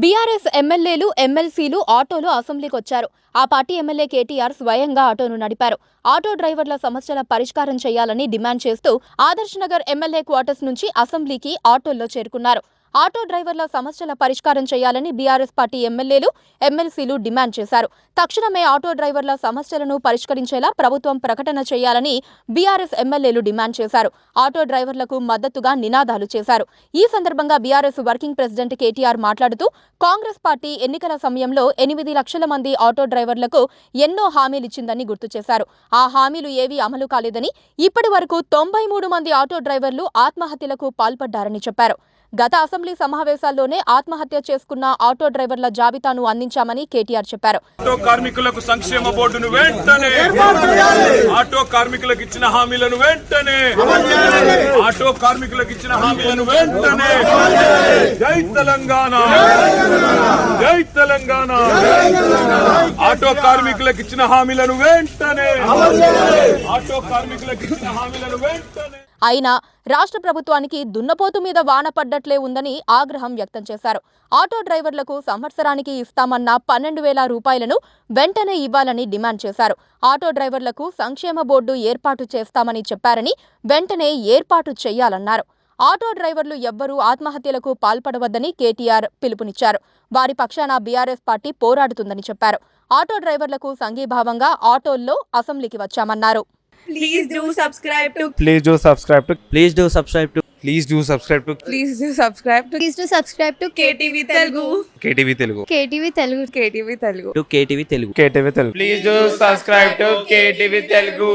BRS ఎమ్మెల్యేలు ఎమ్మెల్సీలు ఆటోలో అసెంబ్లీకి వచ్చారు. ఆ పార్టీ ఎమ్మెల్యే కేటీఆర్ స్వయంగా ఆటోను నడిపారు. ఆటో డ్రైవర్ల సమస్యల పరిష్కారం చేయాలని డిమాండ్ చేస్తూ ఆదర్శ్ నగర్ ఎమ్మెల్యే క్వార్టర్స్ నుంచి అసెంబ్లీకి ఆటోల్లో చేరుకున్నారు. ఆటో డ్రైవర్ల సమస్యల పరిష్కారం చేయాలని బీఆర్ఎస్ పార్టీ ఎమ్మెల్యేలు ఎమ్మెల్సీలు డిమాండ్ చేశారు. తక్షణమే ఆటో డ్రైవర్ల సమస్యలను పరిష్కరించేలా ప్రభుత్వం ప్రకటన చేయాలని బీఆర్ఎస్ ఎమ్మెల్యేలు డిమాండ్ చేశారు. ఆటో డ్రైవర్లకు మద్దతుగా నినాదాలు చేశారు. ఈ సందర్భంగా బీఆర్ఎస్ వర్కింగ్ ప్రెసిడెంట్ కేటీఆర్ మాట్లాడుతూ కాంగ్రెస్ పార్టీ ఎన్నికల సమయంలో 8 లక్షల మంది ఆటో డ్రైవర్లకు ఎన్నో హామీలిచ్చిందని గుర్తు చేశారు. ఆ హామీలు ఏవీ అమలు కాలేదని, ఇప్పటి వరకు 93 మంది ఆటో డ్రైవర్లు ఆత్మహత్యలకు పాల్పడ్డారని చెప్పారు. గత అసెంబ్లీ సమావేశాల్లోనే ఆత్మహత్య చేసుకున్న ఆటో డ్రైవర్ల జాబితాను అందించామని కేటీఆర్ చెప్పారు. ఆటో కార్మికులకు సంక్షేమ బోర్డును వెంటనే, ఆటో కార్మికులకు ఇచ్చిన హామీలను వెంటనే, ఆటో కార్మికులకు ఇచ్చిన హామీలను వెంటనే. జై తెలంగాణ, జై తెలంగాణ. ఆటో కార్మికులకు ఇచ్చిన హామీలను వెంటనే, ఆటో కార్మికులకు ఇచ్చిన హామీలను వెంటనే. అయినా రాష్ట్ర ప్రభుత్వానికి దున్నపోతు మీద వాన పడ్డట్లే ఉందని ఆగ్రహం వ్యక్తం చేశారు. ఆటో డ్రైవర్లకు సంవత్సరానికి ఇస్తామన్న 12,000 రూపాయలను వెంటనే ఇవ్వాలని డిమాండ్ చేశారు. ఆటో డ్రైవర్లకు సంక్షేమ బోర్డు ఏర్పాటు చేస్తామని చెప్పారని వెంటనే ఏర్పాటు చేయాలన్నారు. ఆటో డ్రైవర్లు ఎవ్వరూ ఆత్మహత్యలకు పాల్పడవద్దని కేటీఆర్ పిలుపునిచ్చారు. వారి పక్షాన బీఆర్ఎస్ పార్టీ పోరాడుతుందని చెప్పారు. ఆటో డ్రైవర్లకు సంఘీభావంగా ఆటోల్లో అసెంబ్లీకి వచ్చామన్నారు. Please do subscribe to. Please do subscribe to. Please do subscribe to. Please do subscribe to. Please do subscribe to. Please do subscribe to KTV Telugu. KTV Telugu. KTV Telugu. KTV Telugu. To KTV Telugu. KTV Telugu. Please do subscribe to KTV Telugu.